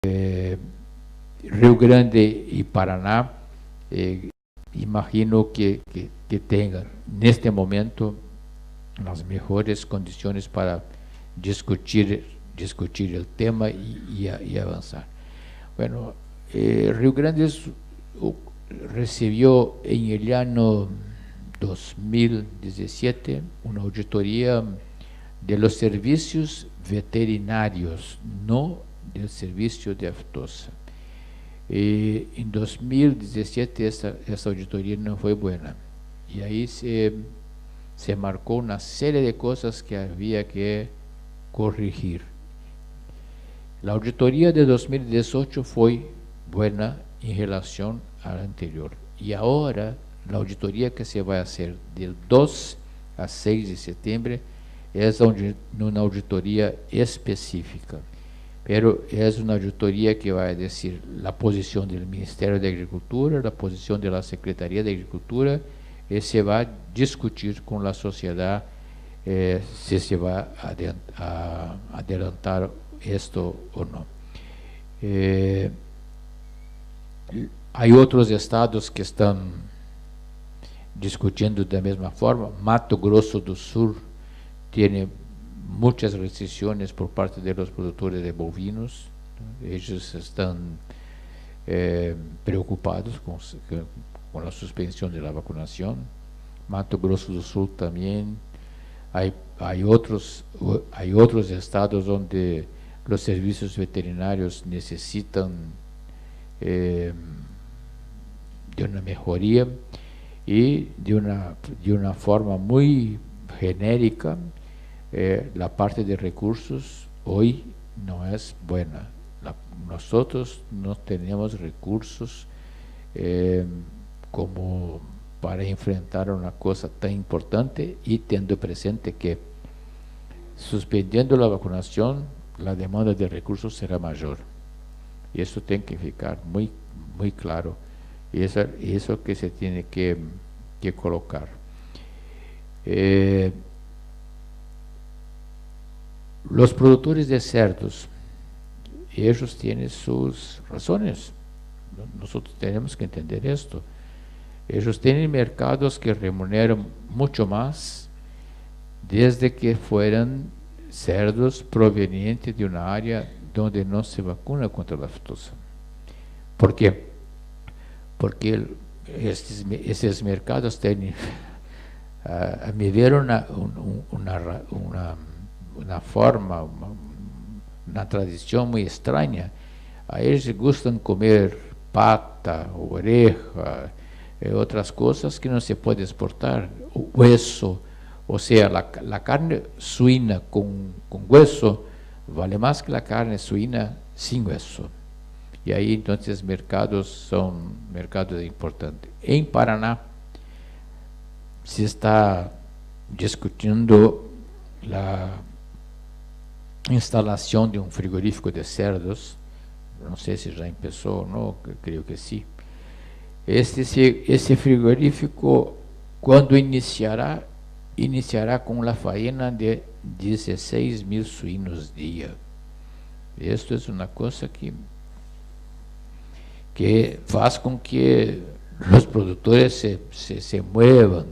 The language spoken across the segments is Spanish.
Rio Grande y Paraná, imagino que tengan en este momento las mejores condiciones para discutir el tema y avanzar. Bueno, Rio Grande recibió en el año 2017 una auditoría de los servicios veterinarios, no del servicio de aftosa. En 2017 esa auditoría no fue buena, y ahí se marcó una serie de cosas que había que corregir. La auditoría de 2018 fue buena en relación a la anterior, y ahora la auditoría que se va a hacer del 2 a 6 de septiembre es una auditoría específica, pero es una auditoría que va a decir la posición del Ministerio de Agricultura, la posición de la Secretaría de Agricultura, y se va a discutir con la sociedad si se va a adelantar esto o no. Hay otros estados que están discutiendo de la misma forma. Mato Grosso do Sul tiene muchas restricciones por parte de los productores de bovinos. Ellos están preocupados con la suspensión de la vacunación. Mato Grosso do Sul también. Hay otros estados donde los servicios veterinarios necesitan de una mejoría, y de una forma muy genérica. La parte de recursos hoy no es buena. Nosotros no tenemos recursos como para enfrentar una cosa tan importante, y teniendo presente que suspendiendo la vacunación, la demanda de recursos será mayor. Y eso tiene que ficar muy, muy claro. Y eso que se tiene que colocar. Los productores de cerdos, ellos tienen sus razones. Nosotros tenemos que entender esto. Ellos tienen mercados que remuneran mucho más desde que fueran cerdos provenientes de una área donde no se vacuna contra la aftosa. ¿Por qué? Porque estos mercados tienen me dieron una forma, una tradición muy extraña. A ellos les gustan comer pata, oreja, otras cosas que no se puede exportar, hueso. O sea, la carne suina con hueso vale más que la carne suina sin hueso. Y ahí entonces mercados son mercados importantes. En Paraná se está discutiendo la instalación de un frigorífico de cerdos. No sé si ya empezó o no, creo que sí. Ese frigorífico, cuando iniciará con la faena de 16.000 suínos día. Esto es una cosa que hace con que los productores se muevan.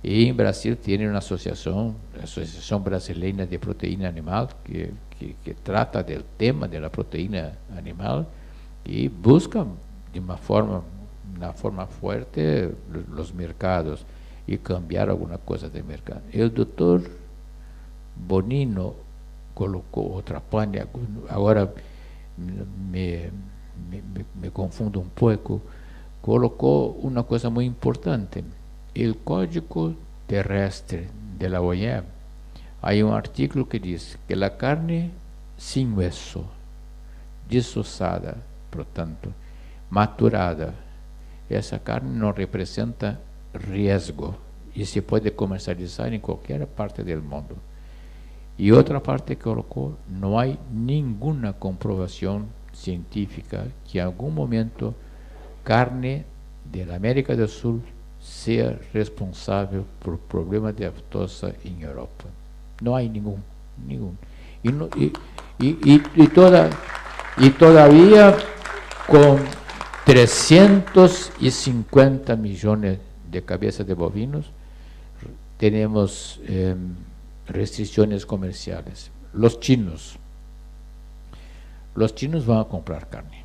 Y en Brasil tiene una asociación, la Asociación Brasileña de Proteína Animal, que trata del tema de la proteína animal y busca de una forma fuerte los mercados y cambiar alguna cosa de mercado. El doctor Bonino colocó otra página, ahora me confundo un poco, colocó una cosa muy importante. El Código Terrestre de la OIE, hay un artículo que dice que la carne sin hueso, desossada, por tanto, maturada, esa carne no representa riesgo y se puede comercializar en cualquier parte del mundo. Y otra parte que colocó, no hay ninguna comprobación científica que en algún momento carne de la América del Sur sea responsable por problemas de aftosa en Europa. No hay ningún. Y todavía con 350 millones de cabezas de bovinos tenemos restricciones comerciales. Los chinos van a comprar carne,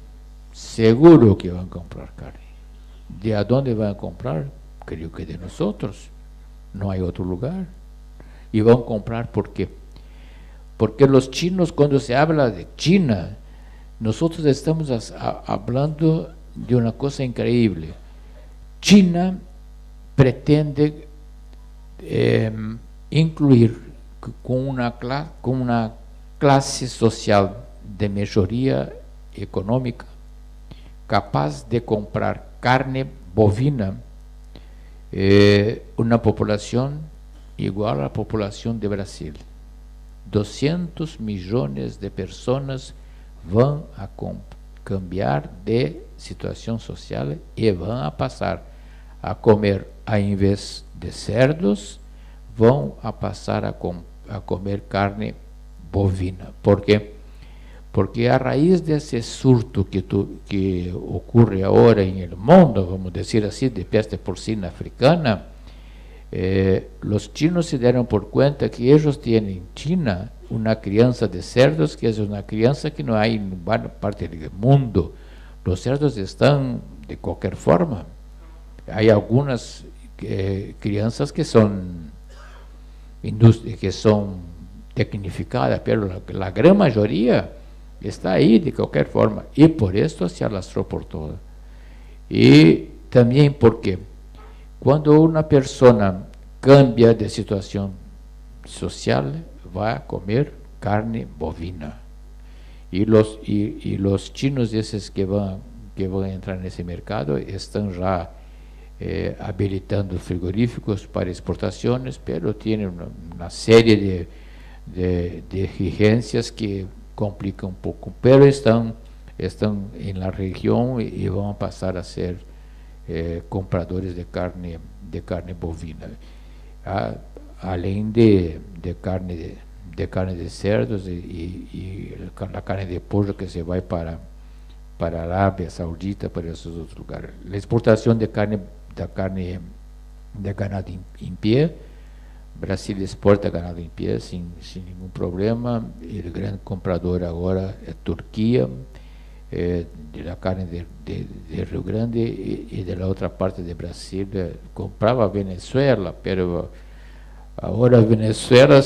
seguro que van a comprar carne. ¿De a dónde van a comprar? Creo que de nosotros, no hay otro lugar. Y van a comprar, ¿por qué? Porque los chinos, cuando se habla de China, nosotros estamos hablando de una cosa increíble. China pretende incluir con una clase social de mayoría económica capaz de comprar carne bovina, una población igual a la población de Brasil. 200 millones de personas van a cambiar de situación social y van a pasar a comer, a invés de cerdos, van a pasar a comer carne bovina. ¿Por qué? Porque a raíz de ese surto que ocurre ahora en el mundo, vamos a decir así, de peste porcina africana, los chinos se dieron por cuenta que ellos tienen en China una crianza de cerdos que es una crianza que no hay en ninguna parte del mundo. Los cerdos están de cualquier forma. Hay algunas crianzas que son tecnificadas, pero la gran mayoría está ahí de cualquier forma. Y por esto se alastró por todo. Y también porque cuando una persona cambia de situación social, va a comer carne bovina. Y los chinos esos que van a entrar en ese mercado están ya habilitando frigoríficos para exportaciones, pero tienen una serie de exigencias que complican un poco, pero están en la región y van a pasar a ser compradores de carne bovina, além de carne de cerdos y la carne de pollo que se va para Arábia Saudita, para esos otros lugares. La exportación de carne de ganado en pie, Brasil exporta ganado en pie sin ningún problema. El gran comprador ahora es Turquía, de la carne de Rio Grande, y de la otra parte de Brasil compraba Venezuela, pero ahora Venezuela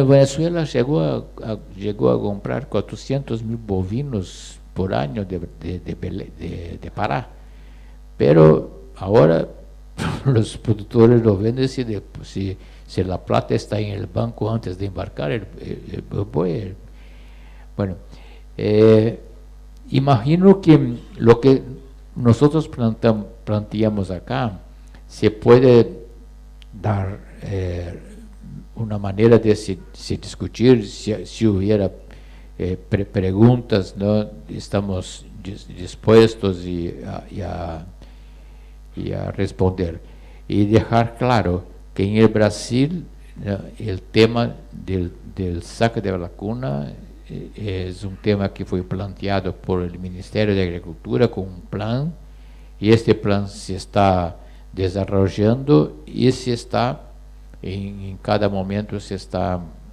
Venezuela llegó a comprar 400.000 bovinos por año de Pará, pero ahora los productores lo venden si la plata está en el banco antes de embarcar bueno, imagino que lo que nosotros planteamos acá se puede dar una manera de se discutir, si hubiera preguntas, ¿no? Estamos dispuestos a responder. Y dejar claro que en el Brasil, ¿no?, el tema del saque de vacuna es un tema que fue planteado por el Ministerio de Agricultura con un plan, y este plan se está desarrollando y se está en cada momento,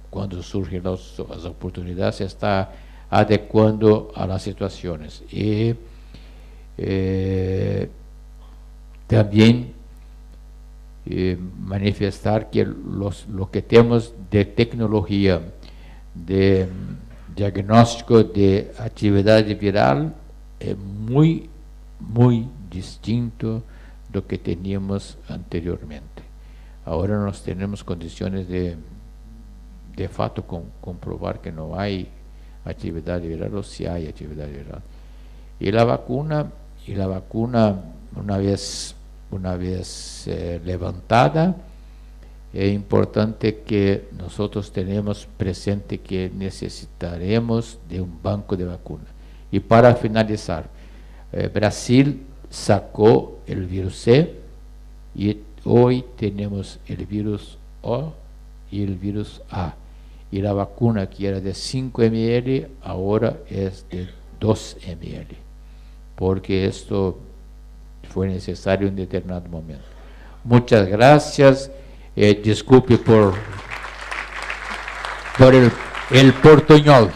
cuando surgen las oportunidades, se está adecuando a las situaciones. Y también manifestar que lo que tenemos de tecnología, de diagnóstico de actividad viral, es muy, muy distinto de lo que teníamos anteriormente. Ahora nos tenemos condiciones de fato comprobar que no hay actividad viral, o si hay actividad viral. Y la vacuna, una vez levantada, es importante que nosotros tenemos presente que necesitaremos de un banco de vacuna. Y para finalizar, Brasil sacó el virus C, y hoy tenemos el virus O y el virus A. y la vacuna que era de 5 ml ahora es de 2 ml, porque esto fue necesario en determinado momento. Muchas gracias, disculpe por el portuñol.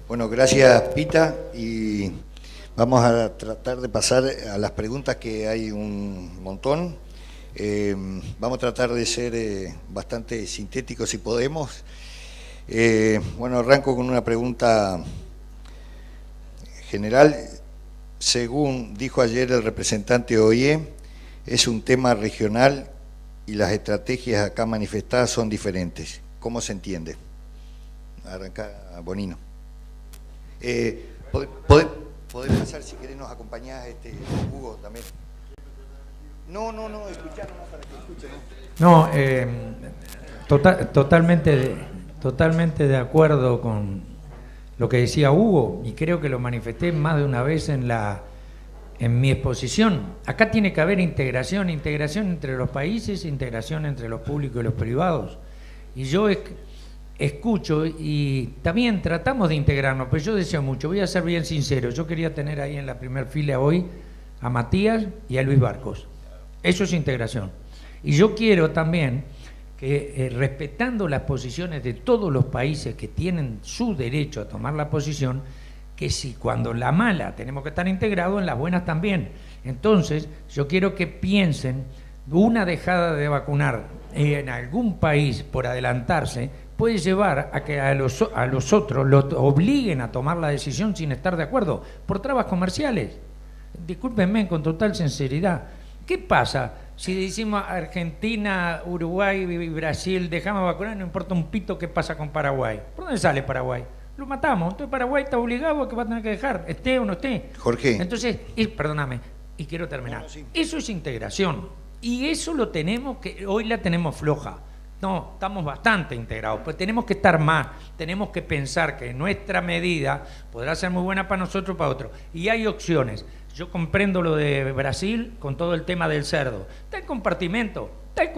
Bueno, gracias Pita, y vamos a tratar de pasar a las preguntas, que hay un montón. Vamos a tratar de ser bastante sintéticos si podemos. Bueno, arranco con una pregunta general. Según dijo ayer el representante OIE, es un tema regional y las estrategias acá manifestadas son diferentes. ¿Cómo se entiende? Arranca Bonino. ¿Podés pasar, si querés, nos acompañás, Hugo, también? No, escuchá nomás para que escuchen. Totalmente de acuerdo con lo que decía Hugo, y creo que lo manifesté más de una vez en mi exposición. Acá tiene que haber integración entre los países, integración entre los públicos y los privados. Y yo escucho, y también tratamos de integrarnos, pero yo decía mucho, voy a ser bien sincero, yo quería tener ahí en la primera fila hoy a Matías y a Luis Barcos. Eso es integración. Y yo quiero también que, respetando las posiciones de todos los países que tienen su derecho a tomar la posición, que si cuando la mala tenemos que estar integrados, en las buenas también. Entonces, yo quiero que piensen, una dejada de vacunar en algún país por adelantarse puede llevar a que a los otros los obliguen a tomar la decisión sin estar de acuerdo, por trabas comerciales. Discúlpenme con total sinceridad. ¿Qué pasa si decimos Argentina, Uruguay y Brasil, dejamos vacunar, no importa un pito qué pasa con Paraguay? ¿Por dónde sale Paraguay? Lo matamos. Entonces Paraguay está obligado a que va a tener que dejar, esté o no esté. Jorge. Entonces, perdóname, y quiero terminar. Sí. Eso es integración. Y eso lo tenemos que, hoy la tenemos floja. No, estamos bastante integrados, pues tenemos que estar más, tenemos que pensar que nuestra medida podrá ser muy buena para nosotros o para otros. Y hay opciones. Yo comprendo lo de Brasil con todo el tema del cerdo. Está el compartimento, el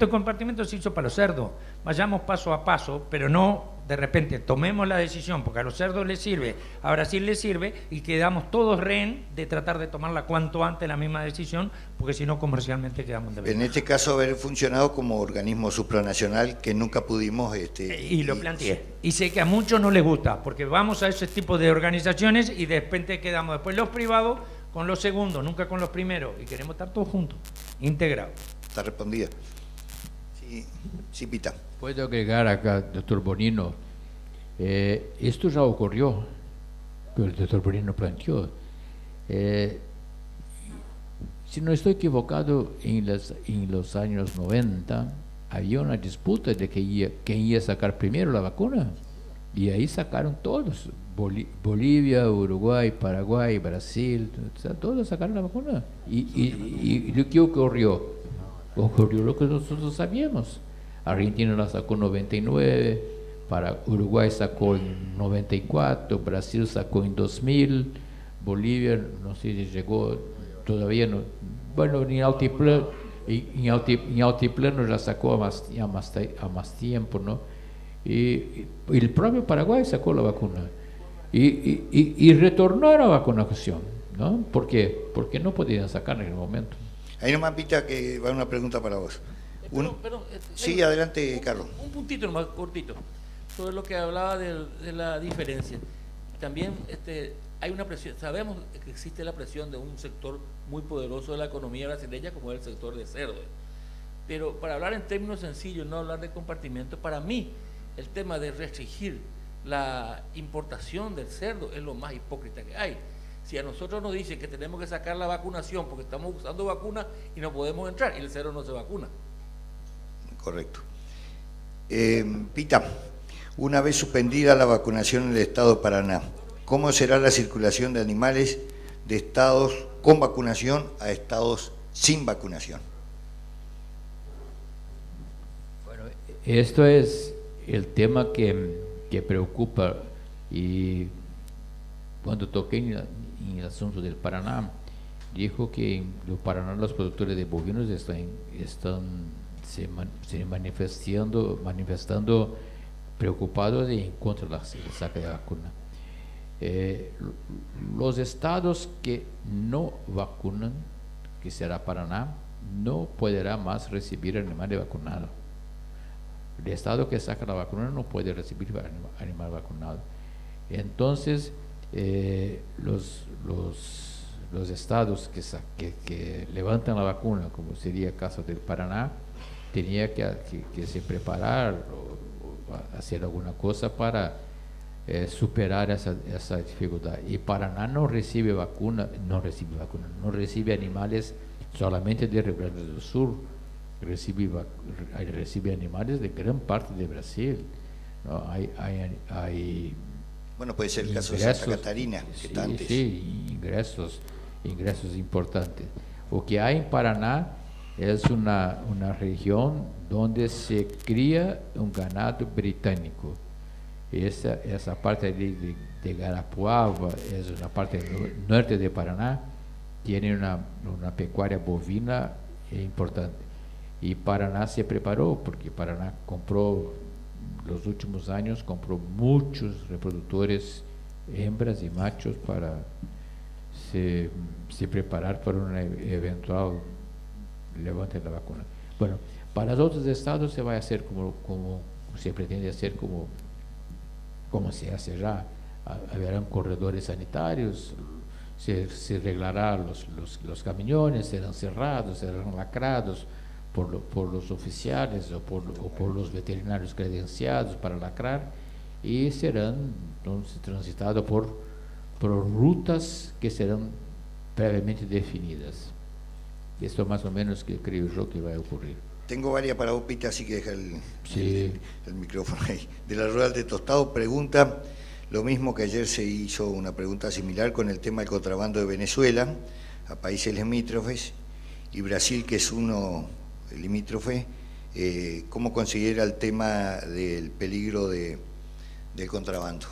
compartimento se hizo para los cerdos. Vayamos paso a paso, pero no de repente tomemos la decisión, porque a los cerdos les sirve, a Brasil les sirve, y quedamos todos rehén de tratar de tomarla cuanto antes la misma decisión, porque si no comercialmente quedamos de verdad. En este caso haber funcionado como organismo supranacional que nunca pudimos... y lo planteé. Y sé que a muchos no les gusta, porque vamos a ese tipo de organizaciones y de repente quedamos después los privados con los segundos, nunca con los primeros, y queremos estar todos juntos, integrados. Está respondida. Sí, Pita. Puedo agregar acá, doctor Bonino, esto ya ocurrió, pero el doctor Bonino planteó. Si no estoy equivocado, en los años 90 había una disputa de quién iba a sacar primero la vacuna, y ahí sacaron todos, Bolivia, Uruguay, Paraguay, Brasil, todos sacaron la vacuna. ¿Y qué ocurrió? Ocurrió lo que nosotros sabíamos. Argentina la sacó en 99, Uruguay sacó en 94, Brasil sacó en 2000, Bolivia no sé si llegó, todavía no, bueno, en altiplano ya sacó a más tiempo, ¿no? Y el propio Paraguay sacó la vacuna y retornó a la vacunación, ¿no? ¿Por qué? Porque no podían sacar en el momento. Ahí nomás, Pita, que va una pregunta para vos. Sí, adelante, Carlos. Un puntito nomás, cortito, sobre lo que hablaba de la diferencia. También hay una presión, sabemos que existe la presión de un sector muy poderoso de la economía brasileña, como es el sector de cerdo. Pero para hablar en términos sencillos, no hablar de compartimento, para mí el tema de restringir la importación del cerdo es lo más hipócrita que hay. Si a nosotros nos dicen que tenemos que sacar la vacunación porque estamos usando vacunas y no podemos entrar, y el cerdo no se vacuna. Correcto. Pita, una vez suspendida la vacunación en el estado de Paraná, ¿cómo será la circulación de animales de estados con vacunación a estados sin vacunación? Bueno, esto es el tema que preocupa, y cuando toqué en el asunto del Paraná, dijo que en el Paraná los productores de bovinos están se manifestando preocupados en contra de la saca de vacuna. Los estados que no vacunan, que será Paraná, no podrá más recibir animales vacunados. El estado que saca la vacuna no puede recibir animal vacunado. Entonces, los estados que levantan la vacuna, como sería el caso del Paraná, tenía que se preparar o hacer alguna cosa para superar esa dificultad. Y Paraná no recibe animales solamente de Rio Grande do Sul, recibe animales de gran parte de Brasil, ¿no? Hay bueno, puede ser el caso de Santa Catarina, que está antes. Sí, ingresos importantes. Lo que hay en Paraná es una región donde se cría un ganado británico. Esa parte de Garapuava es una parte norte de Paraná, tiene una pecuaria bovina importante. Y Paraná se preparó, porque Paraná los últimos años compró muchos reproductores, hembras y machos, para se preparar para un eventual levante de la vacuna. Bueno, para los otros estados se va a hacer como se pretende hacer, como se hace ya. Habrán corredores sanitarios, se arreglarán los camiones, serán cerrados, serán lacrados por los oficiales o por los veterinarios credenciados para lacrar, y serán entonces transitados por rutas que serán previamente definidas. Esto más o menos que creo yo que va a ocurrir. Tengo varias para vos, Pita, así que deja el micrófono ahí. De la Rural de Tostado pregunta lo mismo que ayer se hizo una pregunta similar con el tema del contrabando de Venezuela a países limítrofes, y Brasil, que es uno limítrofe. ¿Cómo considera el tema del peligro del contrabando?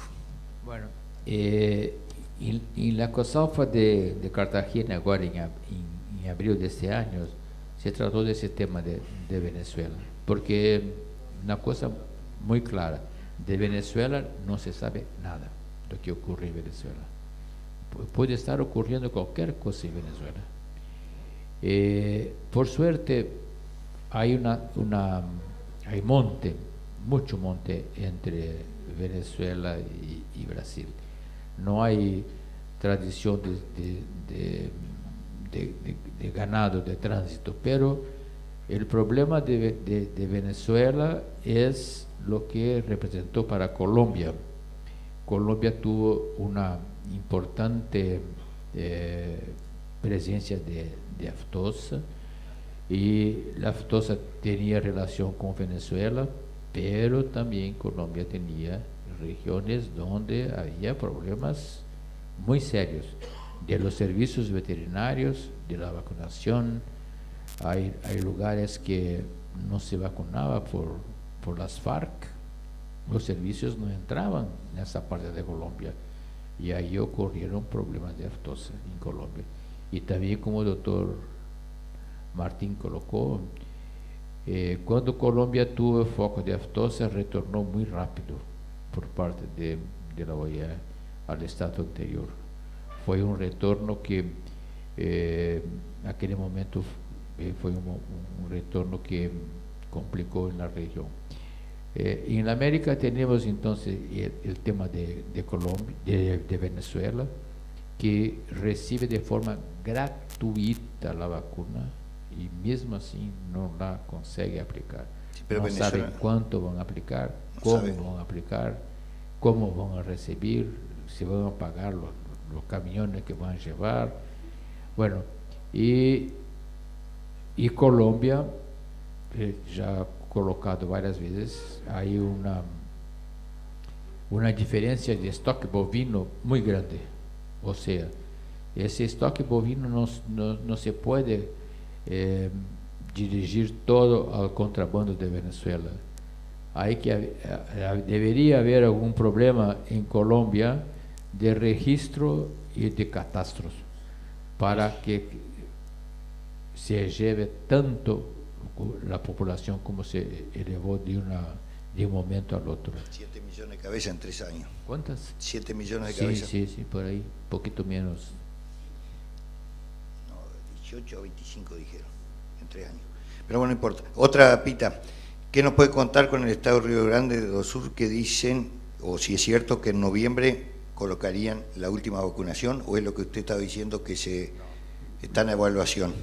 Bueno, en la COSALFA de Cartagena, ahora en abril de este año, se trató de ese tema de Venezuela, porque una cosa muy clara: de Venezuela no se sabe nada de lo que ocurre en Venezuela. Puede estar ocurriendo cualquier cosa en Venezuela. Por suerte, hay mucho monte entre Venezuela y Brasil. No hay tradición de ganado de tránsito, pero el problema de Venezuela es lo que representó para Colombia. Colombia tuvo una importante presencia de aftosa, y la aftosa tenía relación con Venezuela, pero también Colombia tenía regiones donde había problemas muy serios de los servicios veterinarios, de la vacunación. Hay lugares que no se vacunaba por las FARC, los servicios no entraban en esa parte de Colombia, y ahí ocurrieron problemas de aftosa en Colombia. Y también, como el doctor Martín colocó, cuando Colombia tuvo foco de aftosa, retornó muy rápido por parte de la OEA al estado anterior. Fue un retorno que en aquel momento fue un retorno que complicó en la región. En América tenemos entonces el tema de Colombia, de Venezuela, que recibe de forma gratuita la vacuna, y mismo así no la consegue aplicar. Sí, pero no saben cuánto van a aplicar, cómo van a aplicar, cómo van a recibir, si van a pagar los camiones que van a llevar. Bueno, y Colombia, ya colocado varias veces, hay una diferencia de estoque bovino muy grande. O sea, ese estoque bovino no se puede dirigir todo al contrabando de Venezuela. Debería haber algún problema en Colombia de registro y de catastros, para que se lleve tanto la población como se elevó de un momento al otro. 7 millones de cabezas en 3 años. ¿Cuántas? 7 millones de Sí, cabezas. sí, por ahí, poquito menos. No, 18 o 25 dijeron, en 3 años. Pero bueno, no importa. Otra, Pita, ¿qué nos puede contar con el Estado de Río Grande do Sur que dicen, o si es cierto que en noviembre colocarían la última vacunación, o es lo que usted estaba diciendo que se está en evaluación?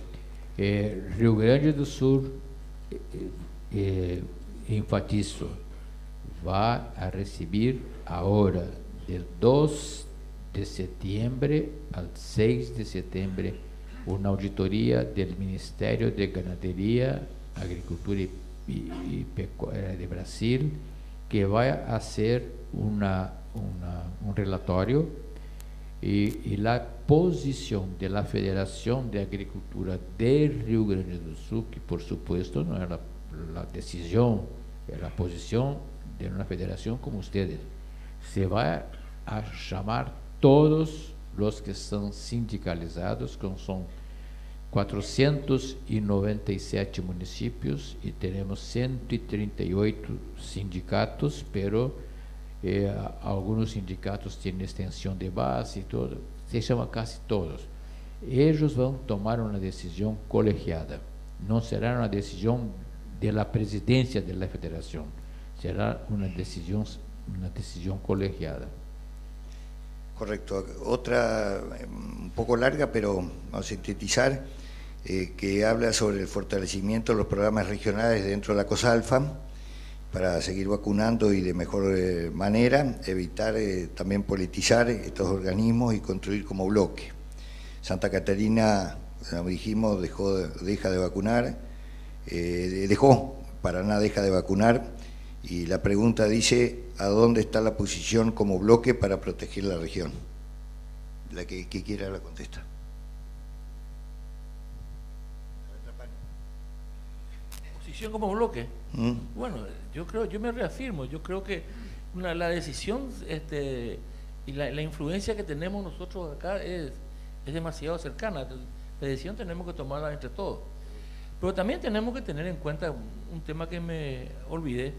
Rio Grande do Sur, enfatizo, va a recibir ahora, del 2 de septiembre al 6 de septiembre, una auditoría del Ministerio de Ganadería, Agricultura y Pecuaria de Brasil, que va a hacer un relatorio y la posición de la Federación de Agricultura de Rio Grande do Sul, que por supuesto no es la decisión, es la posición de una federación como ustedes, se va a llamar todos los que están sindicalizados, que son 497 municipios y tenemos 138 sindicatos, pero algunos sindicatos tienen extensión de base y todo, se llama casi todos. Ellos van a tomar una decisión colegiada, no será una decisión de la presidencia de la federación, será una decisión colegiada. Correcto. Otra, un poco larga, pero vamos a sintetizar, que habla sobre el fortalecimiento de los programas regionales dentro de la COSALFA para seguir vacunando y de mejor manera, evitar también politizar estos organismos y construir como bloque. Santa Catarina, como dijimos, deja de vacunar, Paraná deja de vacunar, y la pregunta dice, ¿a dónde está la posición como bloque para proteger la región? La que quiera la contesta. ¿Posición como bloque? Bueno, yo me reafirmo, yo creo que la decisión y la influencia que tenemos nosotros acá es demasiado cercana. La decisión tenemos que tomarla entre todos. Pero también tenemos que tener en cuenta un tema que me olvidé.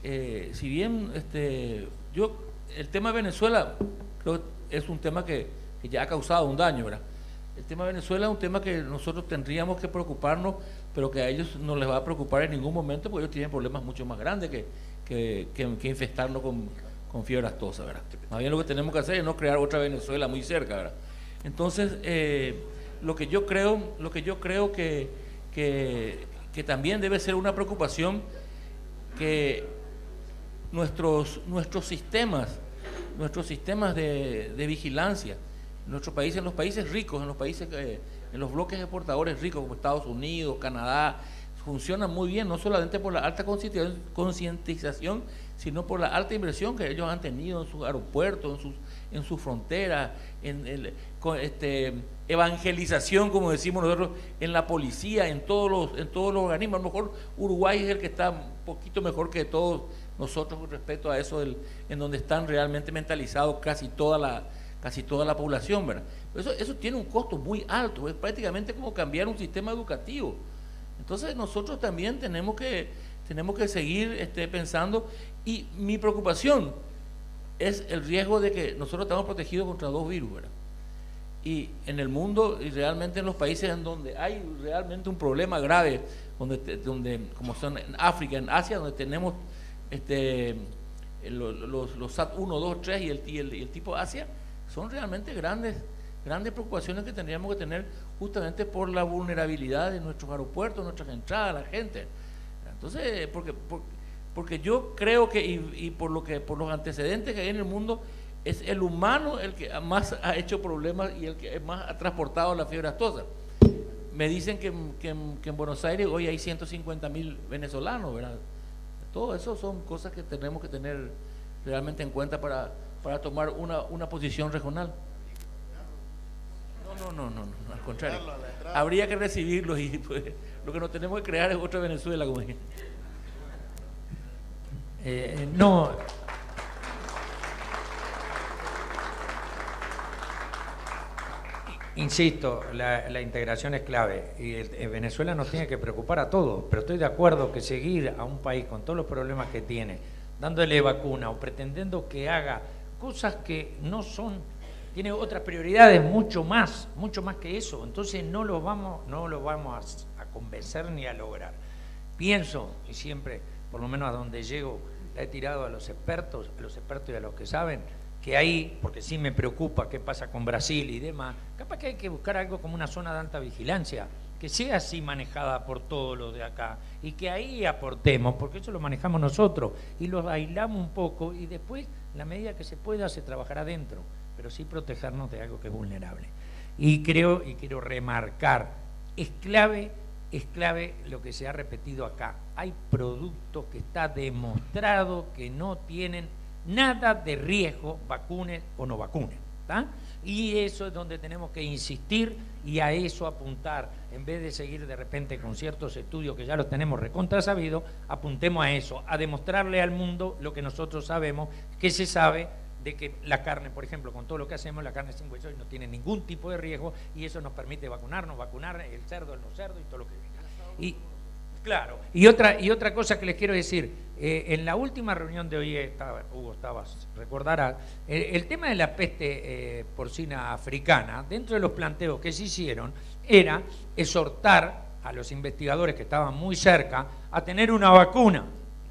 Si bien el tema de Venezuela creo es un tema que ya ha causado un daño, ¿verdad? El tema de Venezuela es un tema que nosotros tendríamos que preocuparnos, pero que a ellos no les va a preocupar en ningún momento, porque ellos tienen problemas mucho más grandes que infestarnos con fiebre aftosa, ¿verdad? Más bien lo que tenemos que hacer es no crear otra Venezuela muy cerca, ¿verdad? Entonces, lo que yo creo que también debe ser una preocupación, que nuestros sistemas de vigilancia en nuestro país, en los países ricos, en los bloques exportadores ricos como Estados Unidos, Canadá, funcionan muy bien, no solamente por la alta concientización, sino por la alta inversión que ellos han tenido en sus aeropuertos, en sus fronteras, evangelización, como decimos nosotros, en la policía, en todos los organismos. A lo mejor Uruguay es el que está un poquito mejor que todos nosotros con respecto a eso, en donde están realmente mentalizados casi toda la población, ¿verdad? Eso tiene un costo muy alto, es prácticamente como cambiar un sistema educativo. Entonces nosotros también tenemos que seguir pensando, y mi preocupación es el riesgo de que nosotros estamos protegidos contra 2 virus, ¿verdad? Y en el mundo, y realmente en los países en donde hay realmente un problema grave, donde como son en África, en Asia, donde tenemos los SAT 1, 2, 3 y el tipo Asia, son realmente grandes preocupaciones que tendríamos que tener, justamente por la vulnerabilidad de nuestros aeropuertos, nuestras entradas, la gente. Entonces, porque yo creo que, y por los antecedentes que hay en el mundo, es el humano el que más ha hecho problemas y el que más ha transportado la fiebre aftosa. Me dicen que en Buenos Aires hoy hay 150.000 venezolanos, ¿verdad? Todo eso son cosas que tenemos que tener realmente en cuenta para tomar una posición regional. No, al contrario. Habría que recibirlos, y pues, lo que nos tenemos que crear es otra Venezuela, como dije. No. Insisto, la integración es clave y Venezuela nos tiene que preocupar a todos, pero estoy de acuerdo que seguir a un país con todos los problemas que tiene, dándole vacuna o pretendiendo que haga cosas que no son, tiene otras prioridades mucho más que eso, entonces no lo vamos a convencer ni a lograr. Pienso, y siempre, por lo menos a donde llego, la he tirado a los expertos y a los que saben, que ahí, porque sí me preocupa qué pasa con Brasil y demás, capaz que hay que buscar algo como una zona de alta vigilancia, que sea así manejada por todos los de acá, y que ahí aportemos, porque eso lo manejamos nosotros, y los aislamos un poco, y después, en la medida que se pueda, se trabajará dentro, pero sí protegernos de algo que es vulnerable. Y quiero remarcar, es clave lo que se ha repetido acá, hay productos que está demostrado que no tienen nada de riesgo, vacunen o no vacunen, ¿tá? Y eso es donde tenemos que insistir y a eso apuntar, en vez de seguir de repente con ciertos estudios que ya los tenemos recontrasabidos, apuntemos a eso, a demostrarle al mundo lo que nosotros sabemos, que se sabe de que la carne, por ejemplo, con todo lo que hacemos, la carne sin hueso no tiene ningún tipo de riesgo y eso nos permite vacunar el cerdo, el no cerdo y todo lo que venga. Y claro, y otra cosa que les quiero decir, en la última reunión de hoy, Hugo, recordarás, el tema de la peste porcina africana, dentro de los planteos que se hicieron, era exhortar a los investigadores que estaban muy cerca a tener una vacuna,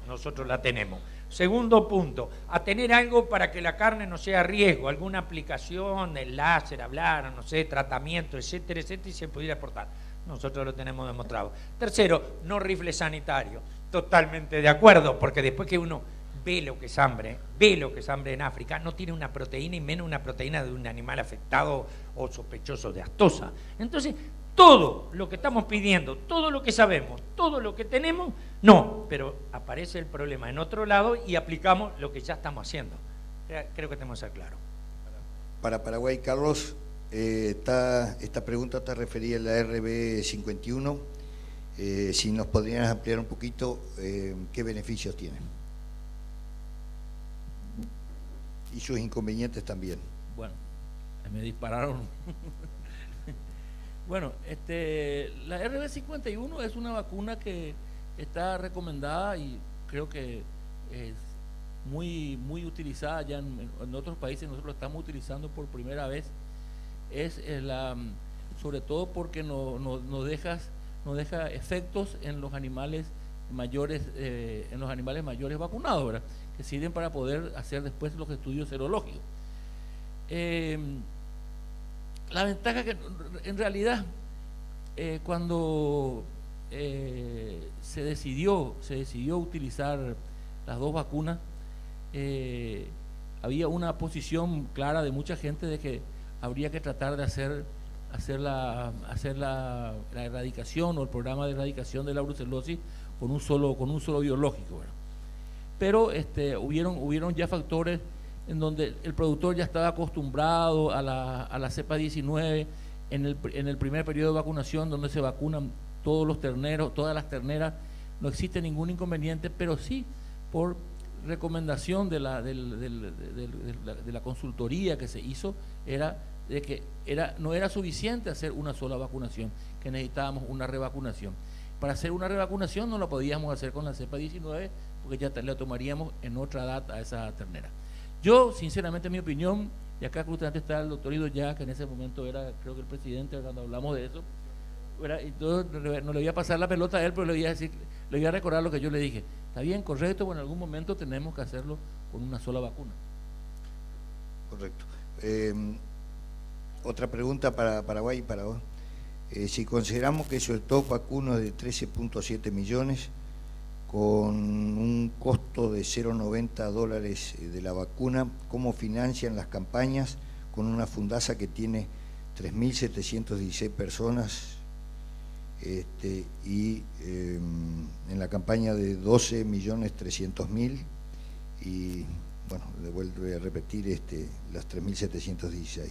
nosotros la tenemos. Segundo punto, a tener algo para que la carne no sea riesgo, alguna aplicación, el láser, hablar, no sé, tratamiento, etcétera, etcétera, y se pudiera aportar. Nosotros lo tenemos demostrado. Tercero, no rifle sanitario. Totalmente de acuerdo, porque después que uno ve lo que es hambre en África, no tiene una proteína y menos una proteína de un animal afectado o sospechoso de aftosa. Entonces, todo lo que estamos pidiendo, todo lo que sabemos, todo lo que tenemos, no, pero aparece el problema en otro lado y aplicamos lo que ya estamos haciendo. Creo que tenemos que ser claros. Para Paraguay, Carlos, esta pregunta está referida a la RB 51. Si nos podrías ampliar un poquito, ¿qué beneficios tiene? Y sus inconvenientes también. Bueno, me dispararon. Bueno, la RB51 es una vacuna que está recomendada y creo que es muy utilizada ya en otros países. Nosotros lo estamos utilizando por primera vez. Sobre todo porque no deja efectos en los animales mayores, vacunados, ¿verdad? Que sirven para poder hacer después los estudios serológicos. La ventaja que en realidad cuando se decidió utilizar las dos vacunas, había una posición clara de mucha gente de que habría que tratar de hacer la erradicación o el programa de erradicación de la brucelosis con un solo biológico, ¿verdad? Pero hubieron ya factores en donde el productor ya estaba acostumbrado a la cepa 19 en el primer periodo de vacunación, donde se vacunan todos los terneros, todas las terneras, no existe ningún inconveniente, pero sí por recomendación de la consultoría que se hizo, era de que no era suficiente hacer una sola vacunación, que necesitábamos una revacunación. Para hacer una revacunación no la podíamos hacer con la cepa 19 porque ya la tomaríamos en otra data a esa ternera. Yo, sinceramente, en mi opinión, y acá justamente está el doctor Ido Ya, que en ese momento era, creo que el presidente, cuando hablamos de eso, entonces no le voy a pasar la pelota a él, pero le voy a recordar lo que yo le dije. Está bien, correcto, bueno, en algún momento tenemos que hacerlo con una sola vacuna. Correcto. Otra pregunta para Paraguay y para vos. Si consideramos que su stock vacuno es de 13.7 millones, con un costo de $0.90 de la vacuna, ¿cómo financian las campañas con una Fundasa que tiene 3.716 personas y en la campaña de 12.300.000 y bueno, le vuelvo a repetir las 3.716?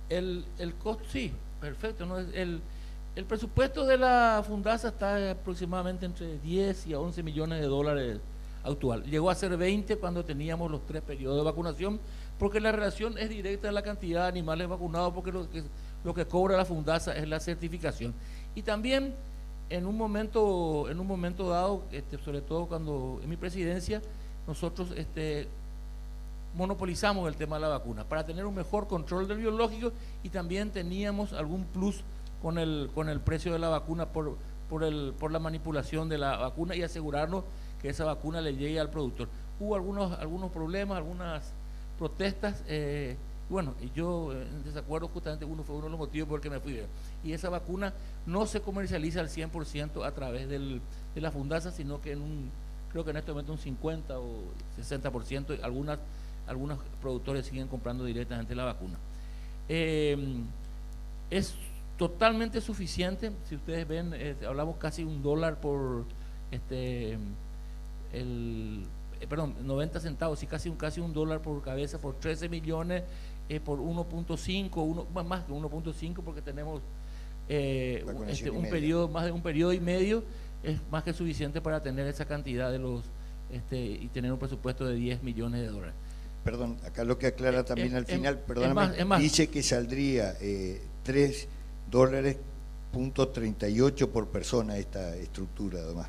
El costo, sí, perfecto, ¿no? El presupuesto de la Fundasa está aproximadamente entre 10 y 11 millones de dólares actual. Llegó a ser 20 cuando teníamos los 3 periodos de vacunación, porque la relación es directa en la cantidad de animales vacunados, porque lo que cobra la Fundasa es la certificación. Y también en un momento dado, sobre todo cuando en mi presidencia, nosotros monopolizamos el tema de la vacuna para tener un mejor control del biológico, y también teníamos algún plus con el precio de la vacuna por la manipulación de la vacuna y asegurarnos que esa vacuna le llegue al productor. Hubo algunos problemas, algunas protestas, bueno, y yo en desacuerdo, justamente fue uno de los motivos por el que me fui. Y esa vacuna no se comercializa al 100% a través de la Fundasa, sino que creo que en este momento un 50 o 60%, algunos productores siguen comprando directamente la vacuna. Es totalmente suficiente. Si ustedes ven, hablamos casi $1 por 90 centavos, sí, casi $1 por cabeza, por 13 millones, por 1.5, más que 1.5, porque tenemos más de un periodo y medio, es más que suficiente para tener esa cantidad y tener un presupuesto de $10 millones. Perdón, acá lo que aclara también al final, perdóname, dice que saldría $3.38 por persona esta estructura, además.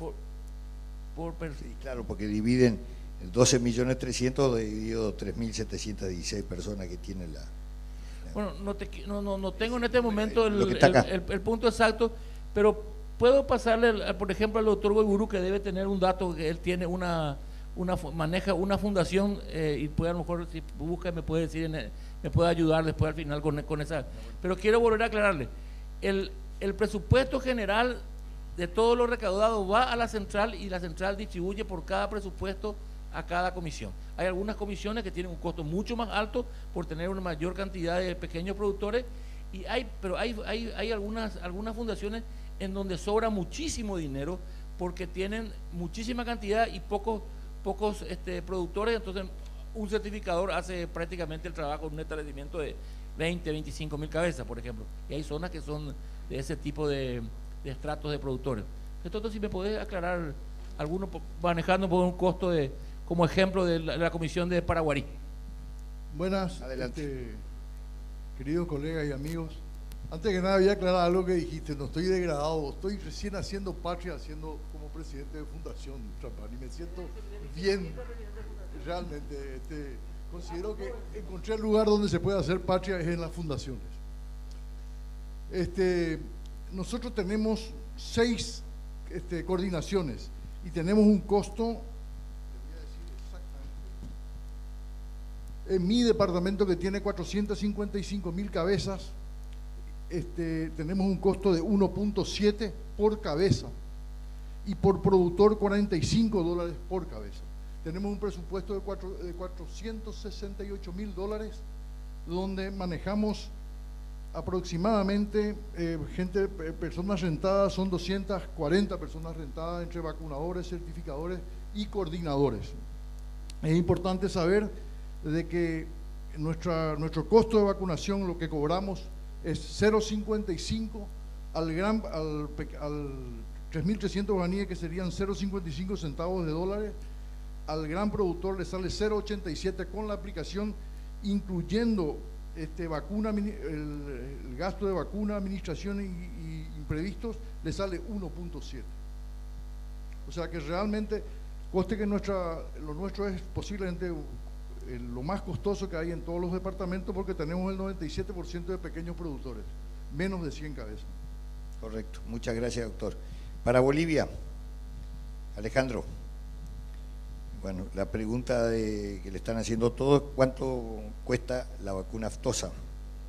Sí, claro, porque dividen 12.300.000 dividido 3.716 personas que tiene la... Bueno, no tengo en este momento el punto exacto, pero puedo pasarle, por ejemplo, al doctor Guayburu, que debe tener un dato, que él tiene maneja una fundación, y puede, a lo mejor, si busca, me puede decir, me puede ayudar después al final con esa. Pero quiero volver a aclararle, el presupuesto general de todo lo recaudado va a la central, y la central distribuye por cada presupuesto a cada comisión. Hay algunas comisiones que tienen un costo mucho más alto por tener una mayor cantidad de pequeños productores, pero hay algunas fundaciones en donde sobra muchísimo dinero porque tienen muchísima cantidad y pocos productores. Entonces un certificador hace prácticamente el trabajo en un establecimiento de 20-25 mil cabezas, por ejemplo, y hay zonas que son de ese tipo de estratos de productores. Entonces, si me podés aclarar alguno, manejando por un costo como ejemplo de la comisión de Paraguarí. Buenas, adelante. Queridos colegas y amigos. Antes que nada voy a aclarar algo que dijiste. No estoy degradado, estoy recién haciendo patria, como presidente de Fundación Trapani, y me siento bien. Realmente considero que encontré el lugar donde se puede hacer patria es en las fundaciones. Nosotros tenemos 6 coordinaciones y tenemos un costo, voy a decir exactamente, en mi departamento, que tiene 455.000 cabezas, tenemos un costo de 1.7 por cabeza, y por productor $45 por cabeza. Tenemos un presupuesto de $468.000, donde manejamos aproximadamente personas rentadas, son 240 personas rentadas entre vacunadores, certificadores y coordinadores. Es importante saber de que nuestro costo de vacunación, lo que cobramos es 0.55 al 3.300 guaraníes, que serían 0.55 centavos de dólares. Al gran productor le sale 0.87 con la aplicación, incluyendo el gasto de vacuna, administración y imprevistos, le sale 1.7. O sea que realmente, coste que lo nuestro es posiblemente lo más costoso que hay en todos los departamentos, porque tenemos el 97% de pequeños productores, menos de 100 cabezas. Correcto, muchas gracias, doctor. Para Bolivia, Alejandro. Bueno, la pregunta que le están haciendo todos, ¿cuánto cuesta la vacuna aftosa?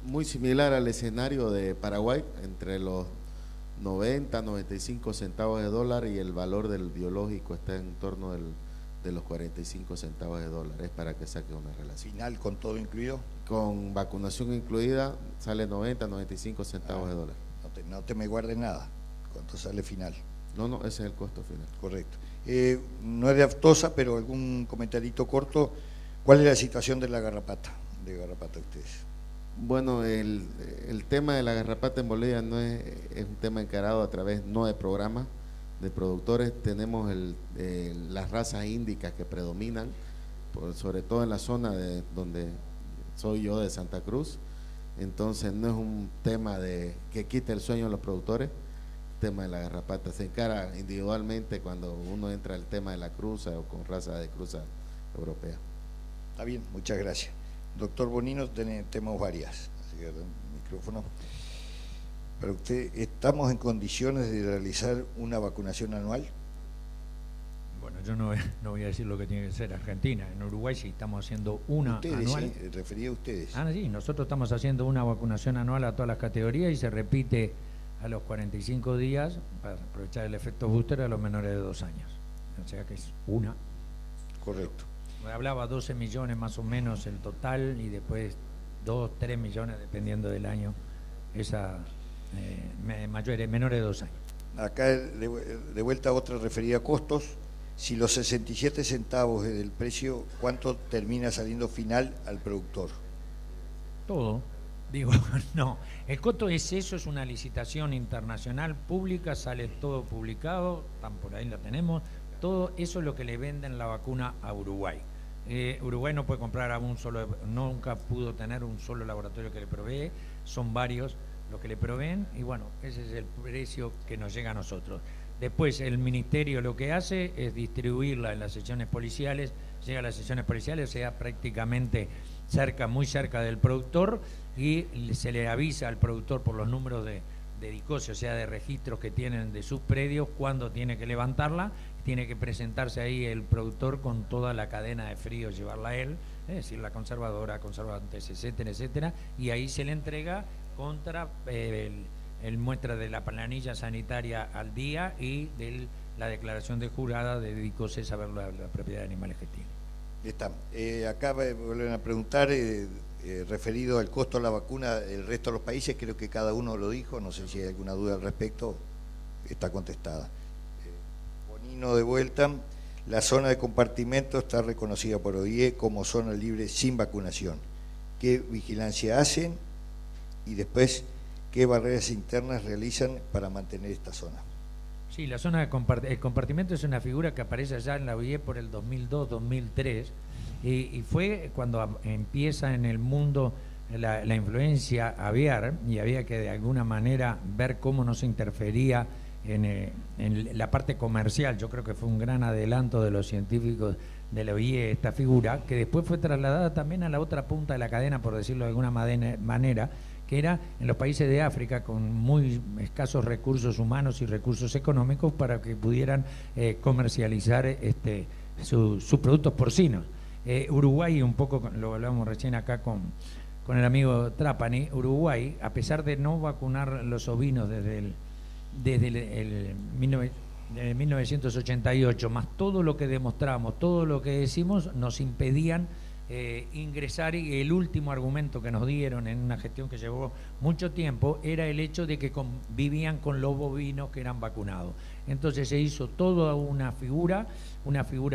Muy similar al escenario de Paraguay, entre los 90-95 centavos de dólar, y el valor del biológico está en torno de los 45 centavos de dólar, es para que saque una relación. ¿Final con todo incluido? Con vacunación incluida sale 90-95 centavos de dólar. No te me guardes nada, ¿cuánto sale final? No, ese es el costo final. Correcto. No es de aftosa, pero algún comentarito corto. ¿Cuál es la situación de la garrapata? Ustedes. Bueno, el tema de la garrapata en Bolivia no es un tema encarado a través no de programas de productores. Tenemos las razas índicas que predominan, sobre todo en la zona donde soy yo de Santa Cruz, entonces no es un tema de que quite el sueño a los productores. El tema de la garrapata se encara individualmente cuando uno entra al tema de la cruza o con raza de cruza europea. Está bien, muchas gracias. Doctor Bonino, tenemos varias, así que el micrófono. Para usted, ¿estamos en condiciones de realizar una vacunación anual? Bueno, yo no voy a decir lo que tiene que ser Argentina. En Uruguay sí estamos haciendo una ustedes, anual. Sí, refería a ustedes. Sí, nosotros estamos haciendo una vacunación anual a todas las categorías y se repite a los 45 días para aprovechar el efecto booster a los menores de 2 años. O sea que es una. Correcto. Me hablaba 12 millones más o menos el total y después 2, 3 millones dependiendo del año. Esa menores de 2 años. Acá de vuelta otra referida a costos. Si los 67 centavos es el precio, ¿cuánto termina saliendo final al productor? Todo. Digo, no. El costo es eso, es una licitación internacional pública, sale todo publicado, por ahí la tenemos. Todo eso es lo que le venden la vacuna a Uruguay. Uruguay no puede comprar a un solo, nunca pudo tener un solo laboratorio que le provee, son varios los que le proveen y bueno, ese es el precio que nos llega a nosotros. Después el ministerio lo que hace es distribuirla en las secciones policiales, llega a las secciones policiales, o sea, prácticamente muy cerca del productor y se le avisa al productor por los números de DICOSE, o sea, de registros que tienen de sus predios, cuándo tiene que levantarla, tiene que presentarse ahí el productor con toda la cadena de frío, llevarla a él, es decir, la conservadora, conservantes, etcétera, etcétera, y ahí se le entrega contra el muestra de la planilla sanitaria al día y de la declaración de jurada de DICOSE saber la propiedad de animales que tiene. Está. Acá vuelven a preguntar, referido al costo de la vacuna del resto de los países, creo que cada uno lo dijo, no sé si hay alguna duda al respecto, está contestada. Bonino de vuelta, la zona de compartimento está reconocida por OIE como zona libre sin vacunación. ¿Qué vigilancia hacen? Y después, ¿qué barreras internas realizan para mantener esta zona? Sí, la zona de el compartimento es una figura que aparece allá en la OIE por el 2002-2003 y fue cuando empieza en el mundo la influencia aviar y había que de alguna manera ver cómo no se interfería en la parte comercial. Yo creo que fue un gran adelanto de los científicos de la OIE esta figura, que después fue trasladada también a la otra punta de la cadena, por decirlo de alguna manera, que era en los países de África con muy escasos recursos humanos y recursos económicos para que pudieran comercializar sus productos porcinos. Uruguay, un poco lo hablábamos recién acá con el amigo Trapani, Uruguay, a pesar de no vacunar los ovinos desde 1988, más todo lo que demostramos, todo lo que decimos, nos impedían ingresar, y el último argumento que nos dieron en una gestión que llevó mucho tiempo era el hecho de que vivían con los bovinos que eran vacunados. Entonces se hizo toda una figura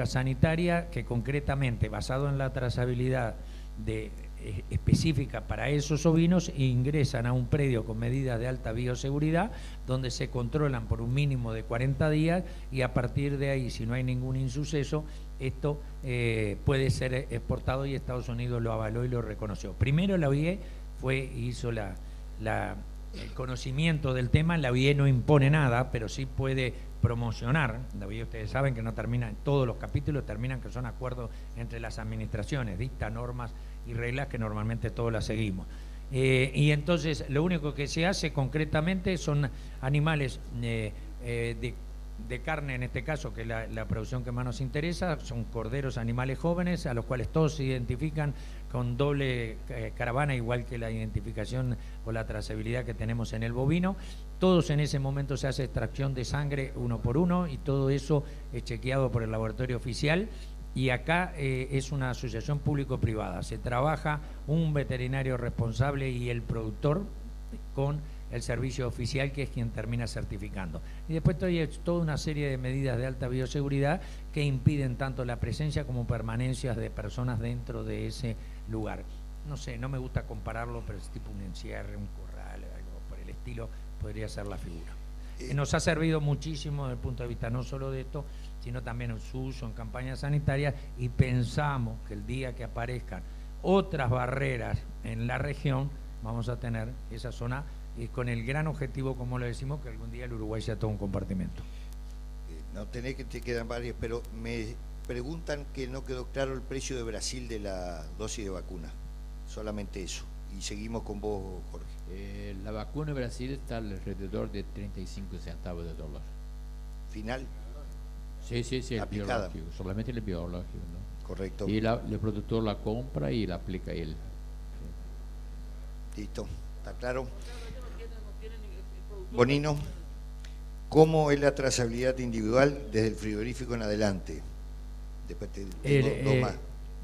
sanitaria que concretamente, basado en la trazabilidad específica para esos ovinos, ingresan a un predio con medidas de alta bioseguridad donde se controlan por un mínimo de 40 días y a partir de ahí, si no hay ningún insuceso, esto puede ser exportado, y Estados Unidos lo avaló y lo reconoció. Primero la OIE hizo el conocimiento del tema. La OIE no impone nada, pero sí puede promocionar. La OIE, ustedes saben que no termina, todos los capítulos terminan que son acuerdos entre las administraciones, dicta normas y reglas que normalmente todos las seguimos. Y entonces lo único que se hace concretamente son animales de carne, en este caso, que es la producción que más nos interesa, son corderos, animales jóvenes, a los cuales todos se identifican con doble caravana, igual que la identificación o la trazabilidad que tenemos en el bovino. Todos en ese momento se hace extracción de sangre uno por uno y todo eso es chequeado por el laboratorio oficial. Y acá es una asociación público-privada, se trabaja un veterinario responsable y el productor con el servicio oficial, que es quien termina certificando. Y después toda una serie de medidas de alta bioseguridad que impiden tanto la presencia como permanencias de personas dentro de ese lugar. No sé, no me gusta compararlo, pero es tipo un encierre, un corral, algo por el estilo, podría ser la figura. Nos ha servido muchísimo desde el punto de vista no solo de esto, sino también en su uso en campañas sanitarias, y pensamos que el día que aparezcan otras barreras en la región, vamos a tener esa zona con el gran objetivo, como lo decimos, que algún día el Uruguay sea todo un compartimento. No tenés que te quedan varias, pero me preguntan que no quedó claro el precio de Brasil de la dosis de vacuna. Solamente eso. Y seguimos con vos, Jorge. La vacuna en Brasil está alrededor de 35 centavos de dólar. ¿Final? Sí, el aplicada. biológico, solamente el biológico, ¿no? Correcto. Y el productor la compra y la aplica él. Listo, ¿está claro? Bonino, ¿cómo es la trazabilidad individual desde el frigorífico en adelante? Después dos más.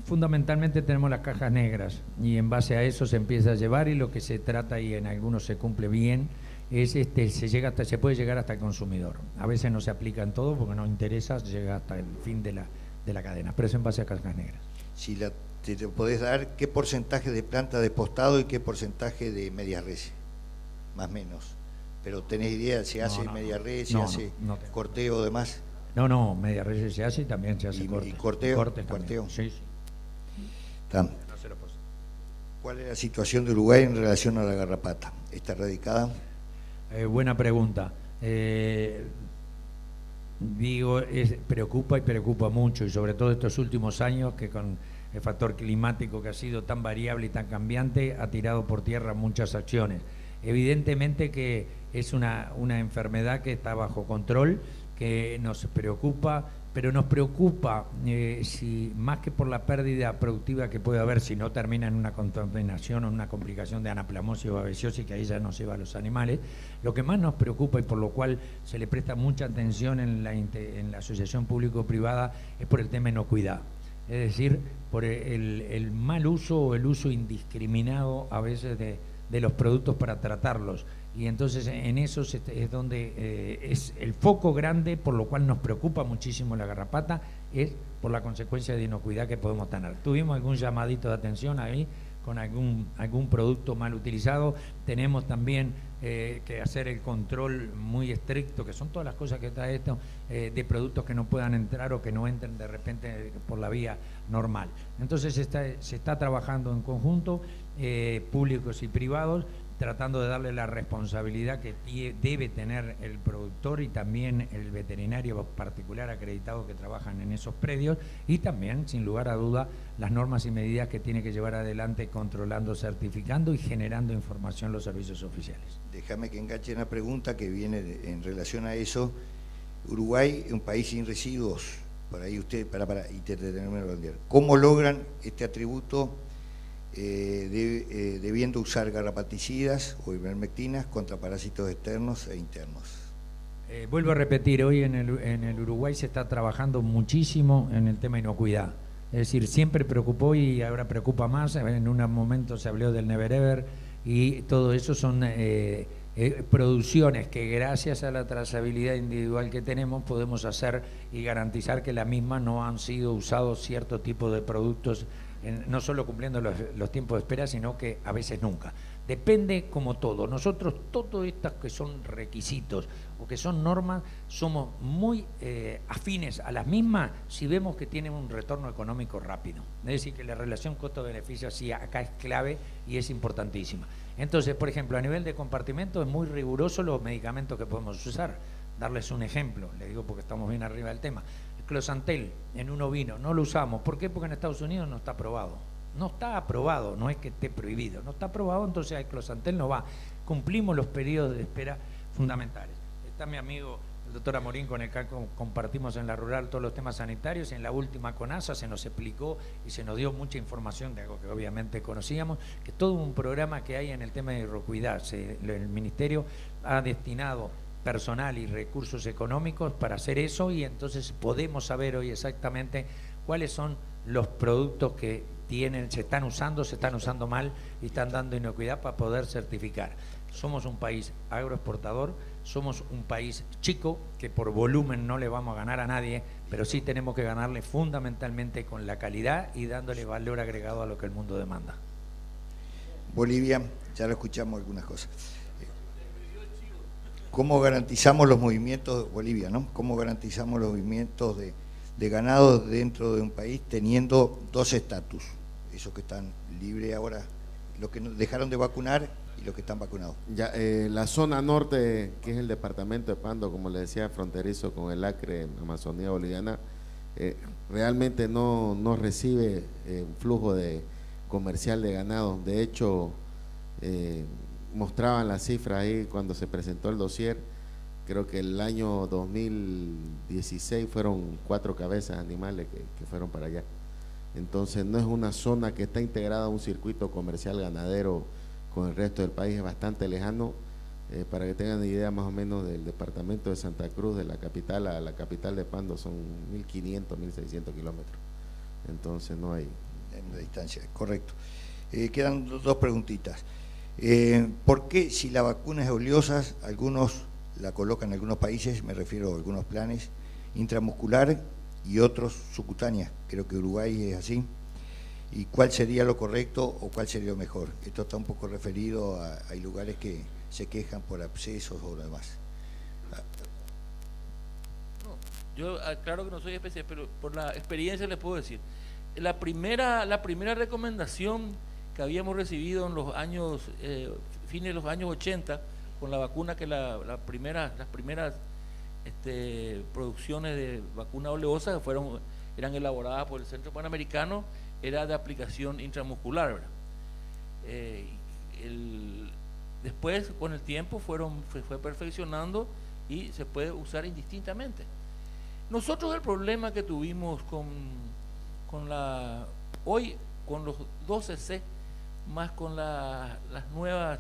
Fundamentalmente tenemos las cajas negras y en base a eso se empieza a llevar, y lo que se trata, y en algunos se cumple bien, es se puede llegar hasta el consumidor. A veces no se aplica en todo porque no interesa, llega hasta el fin de la cadena, pero es en base a cajas negras. Si te podés dar, ¿qué porcentaje de planta de postado y qué porcentaje de media res? Más o menos. Pero ¿tenés idea si hace media res, si hace corteo o demás? No, media res se hace y también se hace corte. ¿Y corteo? ¿Corteo? Sí. ¿Cuál es la situación de Uruguay en relación a la garrapata? ¿Está erradicada? Buena pregunta. Preocupa y preocupa mucho, y sobre todo estos últimos años, que con el factor climático que ha sido tan variable y tan cambiante, ha tirado por tierra muchas acciones. Evidentemente que es una enfermedad que está bajo control, que nos preocupa, pero nos preocupa si más que por la pérdida productiva que puede haber si no termina en una contaminación o una complicación de anaplasmosis o babesiosis, que ahí ya no se va a los animales. Lo que más nos preocupa, y por lo cual se le presta mucha atención en la asociación público-privada, es por el tema de inocuidad. Es decir, por el mal uso o el uso indiscriminado a veces de los productos para tratarlos. Y entonces en eso es donde es el foco grande, por lo cual nos preocupa muchísimo la garrapata, es por la consecuencia de inocuidad que podemos tener. Tuvimos algún llamadito de atención ahí con algún producto mal utilizado. Tenemos también que hacer el control muy estricto, que son todas las cosas que está esto, de productos que no puedan entrar o que no entren de repente por la vía normal. Entonces se está trabajando en conjunto, públicos y privados, tratando de darle la responsabilidad que debe tener el productor y también el veterinario particular acreditado que trabajan en esos predios, y también, sin lugar a duda, las normas y medidas que tiene que llevar adelante controlando, certificando y generando información los servicios oficiales. Déjame que enganche una pregunta que viene en relación a eso. Uruguay es un país sin residuos. Por ahí usted, ¿cómo logran este atributo debiendo usar garrapaticidas o ivermectinas contra parásitos externos e internos? Vuelvo a repetir, hoy en el Uruguay se está trabajando muchísimo en el tema de inocuidad. Es decir, siempre preocupó y ahora preocupa más. En un momento se habló del Never Ever, y todo eso son producciones que gracias a la trazabilidad individual que tenemos podemos hacer y garantizar que la misma no han sido usados cierto tipo de productos, no solo cumpliendo los tiempos de espera, sino que a veces nunca. Depende, como todo. Nosotros, todos estos que son requisitos o que son normas, somos muy afines a las mismas si vemos que tienen un retorno económico rápido. Es decir, que la relación costo-beneficio sí acá es clave y es importantísima. Entonces, por ejemplo, a nivel de compartimento es muy riguroso los medicamentos que podemos usar. Darles un ejemplo, le digo porque estamos bien arriba del tema. El Closantel en un ovino no lo usamos. ¿Por qué? Porque en Estados Unidos no está aprobado. No está aprobado, no es que esté prohibido. No está aprobado, entonces el Closantel no va. Cumplimos los periodos de espera fundamentales. Está mi amigo el doctor Amorín, con el que compartimos en la rural todos los temas sanitarios, y en la última CONASA se nos explicó y se nos dio mucha información de algo que obviamente conocíamos, que todo un programa que hay en el tema de inocuidad. El Ministerio ha destinado personal y recursos económicos para hacer eso, y entonces podemos saber hoy exactamente cuáles son los productos que se están usando mal y están dando inocuidad para poder certificar. Somos un país agroexportador, somos un país chico que por volumen no le vamos a ganar a nadie, pero sí tenemos que ganarle fundamentalmente con la calidad y dándole valor agregado a lo que el mundo demanda. Bolivia, ya lo escuchamos algunas cosas. ¿Cómo garantizamos los movimientos, Bolivia, ¿no? ¿Cómo garantizamos los movimientos de ganado dentro de un país teniendo dos estatus? esos que están libres ahora, los que dejaron de vacunar y los que están vacunados? Ya, la zona norte, que es el departamento de Pando, como le decía, fronterizo con el Acre, Amazonía boliviana, realmente no recibe un flujo de comercial de ganado. De hecho, mostraban las cifras ahí cuando se presentó el dossier. Creo que el año 2016 fueron 4 cabezas animales que fueron para allá. Entonces no es una zona que está integrada a un circuito comercial ganadero con el resto del país, es bastante lejano. Para que tengan idea más o menos del departamento de Santa Cruz, de la capital a la capital de Pando, son 1.500, 1.600 kilómetros. Entonces no hay... En la distancia, correcto. Quedan dos preguntitas. ¿Por qué si la vacuna es oleosa, algunos la colocan en algunos países, me refiero a algunos planes, intramuscular y otros subcutánea? Creo que Uruguay es así. ¿Y cuál sería lo correcto o cuál sería lo mejor? Esto está un poco referido a hay lugares que se quejan por abscesos o lo demás. No, yo claro que no soy especial, pero por la experiencia les puedo decir. La primera recomendación que habíamos recibido en los años, fines de los años 80, con la vacuna que las primeras producciones de vacuna oleosa eran elaboradas por el Centro Panamericano, era de aplicación intramuscular, ¿verdad? Después, con el tiempo, fue perfeccionando y se puede usar indistintamente. Nosotros el problema que tuvimos hoy con los 12C, más con las nuevas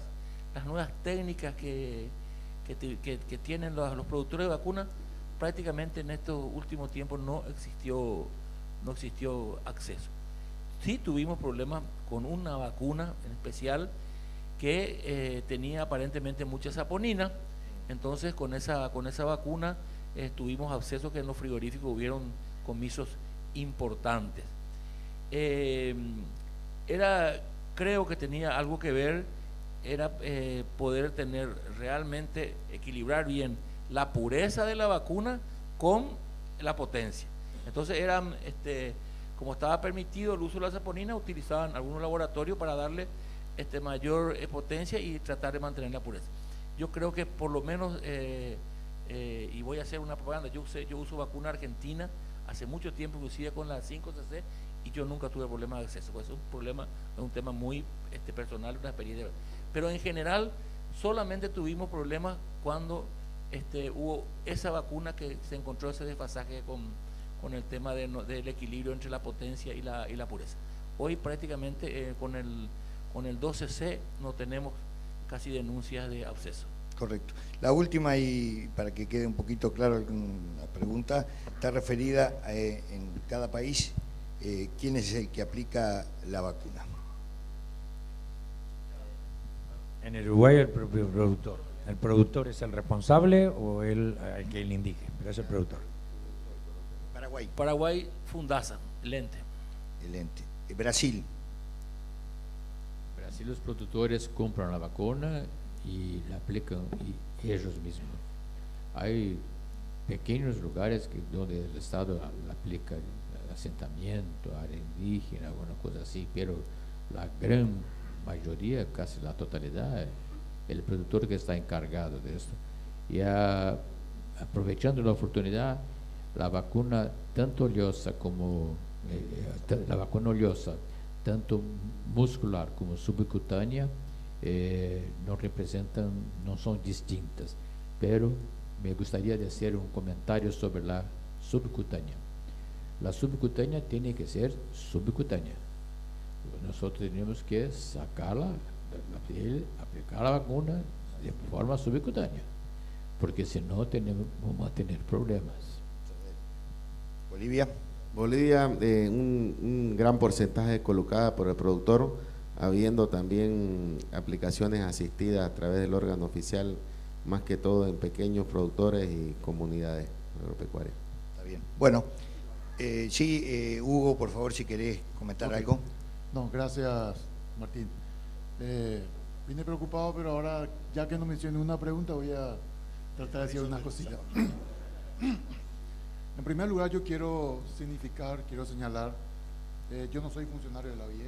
técnicas que tienen los productores de vacunas, prácticamente en estos últimos tiempos no existió acceso. Sí tuvimos problemas con una vacuna en especial que tenía aparentemente mucha saponina. Entonces con esa vacuna tuvimos acceso que en los frigoríficos hubieron comisos importantes. Creo que tenía algo que ver, era poder realmente equilibrar bien la pureza de la vacuna con la potencia. Entonces como estaba permitido el uso de la saponina, utilizaban algunos laboratorios para darle mayor potencia y tratar de mantener la pureza. Yo creo que por lo menos, y voy a hacer una propaganda, yo uso vacuna argentina hace mucho tiempo, inclusive con la 5cc, y yo nunca tuve problemas de acceso. Pues es un tema muy personal, una experiencia. Pero en general solamente tuvimos problemas cuando hubo esa vacuna que se encontró ese desfasaje con el tema del equilibrio entre la potencia y la pureza. Hoy prácticamente con el 12C no tenemos casi denuncias de absceso. Correcto. La última, y para que quede un poquito claro la pregunta, está referida en cada país, ¿quién es el que aplica la vacuna? En el Uruguay el propio productor. ¿El productor es el responsable o el que le indique? Pero es el productor. Paraguay, Fundasa, el ente. Brasil. Brasil, los productores compran la vacuna y la aplican ellos mismos. Hay pequeños lugares donde el Estado la aplica, el asentamiento, área indígena, alguna cosa así, pero la gran mayoría, casi la totalidad, el productor que está encargado de esto. Y aprovechando la oportunidad, la vacuna tanto oleosa como la vacuna oleosa, tanto muscular como subcutánea, no son distintas, pero me gustaría hacer un comentario sobre la subcutánea. La subcutánea tiene que ser subcutánea. Nosotros tenemos que sacarla de la piel, aplicar la vacuna de forma subcutánea, porque si no vamos a tener problemas. Bolivia, un gran porcentaje colocada por el productor, habiendo también aplicaciones asistidas a través del órgano oficial, más que todo en pequeños productores y comunidades agropecuarias. Está bien. Bueno, Hugo, por favor, si querés comentar algo. No, gracias, Martín. Vine preocupado, pero ahora, ya que no mencioné una pregunta, voy a tratar de decir unas cositas. En primer lugar, yo quiero señalar Yo no soy funcionario de la OIE,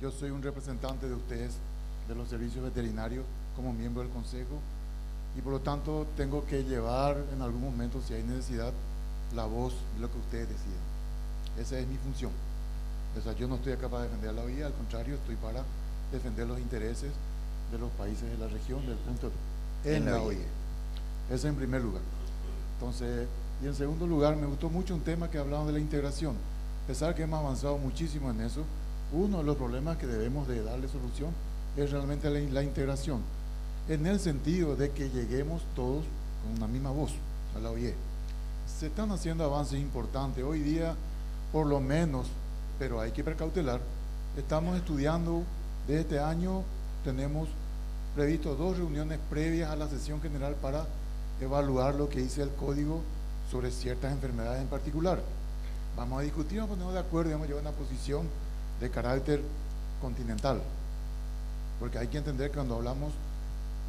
yo soy un representante de ustedes, de los servicios veterinarios, como miembro del Consejo, y por lo tanto tengo que llevar en algún momento, si hay necesidad, la voz de lo que ustedes decidan. Esa es mi función. O sea, yo no estoy acá para defender a la OIE, al contrario, estoy para defender los intereses de los países de la región, del punto en la OIE. Eso en primer lugar. Entonces, y en segundo lugar, me gustó mucho un tema que hablamos de la integración. A pesar que hemos avanzado muchísimo en eso, uno de los problemas que debemos de darle solución es realmente la integración, en el sentido de que lleguemos todos con una misma voz a la OIE. Se están haciendo avances importantes. Hoy día, por lo menos, pero hay que precautelar, estamos estudiando, de este año tenemos previsto 2 reuniones previas a la sesión general para evaluar lo que dice el código sobre ciertas enfermedades en particular. Vamos a discutir, vamos a ponernos de acuerdo y vamos a llevar una posición de carácter continental, porque hay que entender que cuando hablamos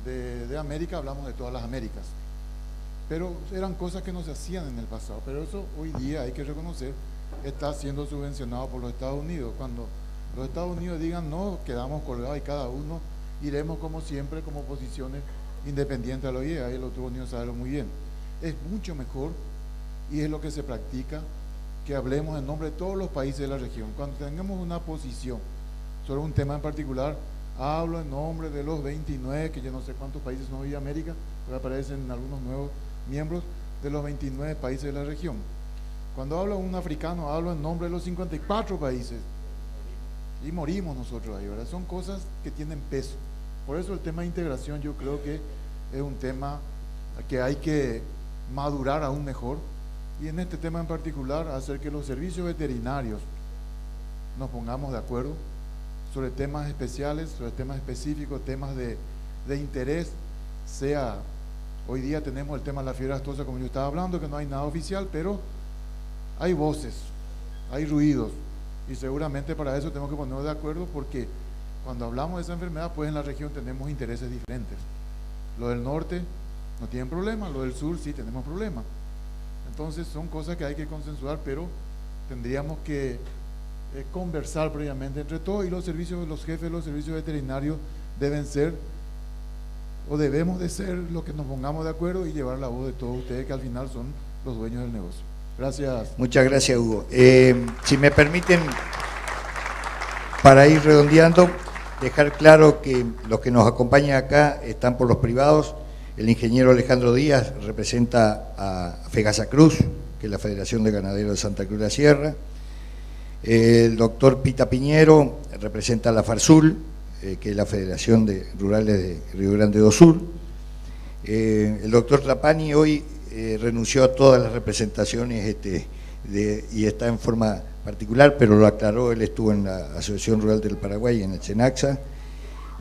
de América, hablamos de todas las Américas, pero eran cosas que no se hacían en el pasado, pero eso hoy día hay que reconocer, está siendo subvencionado por los Estados Unidos. Cuando los Estados Unidos digan no, quedamos colgados y cada uno iremos como siempre, como posiciones independientes a la OIE. Ahí los Estados Unidos saben muy bien. Es mucho mejor, y es lo que se practica, que hablemos en nombre de todos los países de la región. Cuando tengamos una posición sobre un tema en particular, hablo en nombre de los 29, que yo no sé cuántos países son hoy de América, pero aparecen algunos nuevos miembros de los 29 países de la región. Cuando hablo un africano, hablo en nombre de los 54 países. Y morimos nosotros ahí, ¿verdad? Son cosas que tienen peso. Por eso el tema de integración yo creo que es un tema que hay que madurar aún mejor, y en este tema en particular hacer que los servicios veterinarios nos pongamos de acuerdo sobre temas especiales, sobre temas específicos, temas de interés. Hoy día tenemos el tema de la fiebre aftosa, como yo estaba hablando, que no hay nada oficial, pero hay voces, hay ruidos, y seguramente para eso tenemos que ponernos de acuerdo, porque cuando hablamos de esa enfermedad, pues en la región tenemos intereses diferentes. Lo del norte no tienen problema, lo del sur sí tenemos problemas. Entonces son cosas que hay que consensuar, pero tendríamos que conversar previamente entre todos, y los jefes de los servicios veterinarios deben ser, o debemos de ser, los que nos pongamos de acuerdo y llevar la voz de todos ustedes, que al final son los dueños del negocio. Gracias. Muchas gracias, Hugo. Si me permiten, para ir redondeando, dejar claro que los que nos acompañan acá están por los privados. El ingeniero Alejandro Díaz representa a Fegasa Cruz, que es la Federación de Ganaderos de Santa Cruz de la Sierra. El doctor Pita Piñero representa a la FARSUL, que es la Federación de Rurales de Río Grande do Sur. El doctor Trapani hoy renunció a todas las representaciones y está en forma particular, pero lo aclaró, él estuvo en la Asociación Rural del Paraguay, en el SENAXA.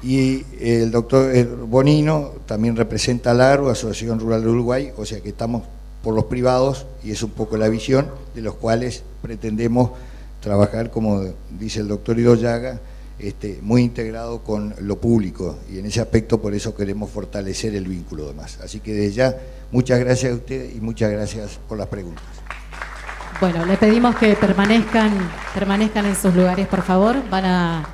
Y el doctor Bonino también representa a la ARU, Asociación Rural de Uruguay, o sea que estamos por los privados, y es un poco la visión de los cuales pretendemos trabajar, como dice el doctor Idoyaga, muy integrado con lo público, y en ese aspecto por eso queremos fortalecer el vínculo además. Así que desde ya, muchas gracias a usted y muchas gracias por las preguntas. Bueno, le pedimos que permanezcan en sus lugares, por favor. Van a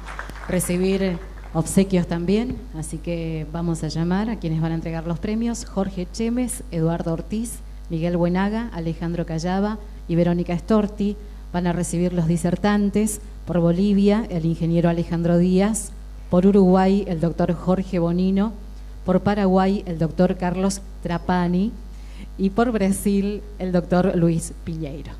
recibir obsequios también, así que vamos a llamar a quienes van a entregar los premios: Jorge Chemes, Eduardo Ortiz, Miguel Buenaga, Alejandro Callaba y Verónica Storti. Van a recibir los disertantes: por Bolivia, el ingeniero Alejandro Díaz; por Uruguay, el doctor Jorge Bonino; por Paraguay, el doctor Carlos Trapani; y por Brasil, el doctor Luis Piñeiro.